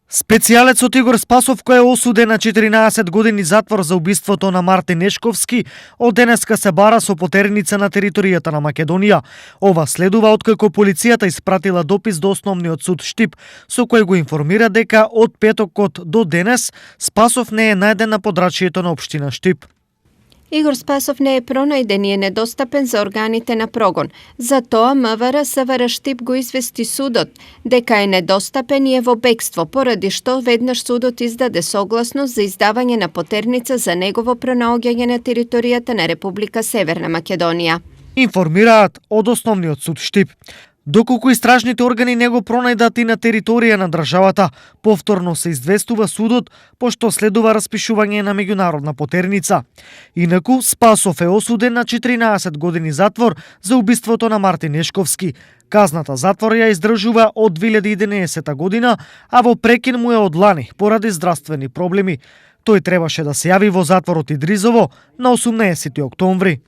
Специјалецот Игор Спасов, кој е осуден на 14 години затвор за убиството на Мартин Нешковски, од денеска се бара со потерница на територијата на Македонија. Ова следува откако полицијата испратила допис до Основниот суд Штип, со кој го информира дека од петокот до денес Спасов не е најден на подрачјето на општина Штип. Игор Спасов не е пронајден и е недостапен за органите на прогон. Затоа МВР СВР Штип го извести судот дека е недостапен и е во бегство, поради што веднаш судот издаде согласност за издавање на потерница за негово пронаоѓање на територијата на Република Северна Македонија. Информираат од Основниот суд Штип. Доколку истражните органи не го пронајдат и на територија на државата, повторно се известува судот, пошто следува распишување на меѓународна потерница. Инаку, Спасов е осуден на 14 години затвор за убиството на Мартин Нешковски. Казната затвор ја издржува од 2011 година, а во прекин му е од лани поради здравствени проблеми. Тој требаше да се јави во затворот Идризово на 18 октомври.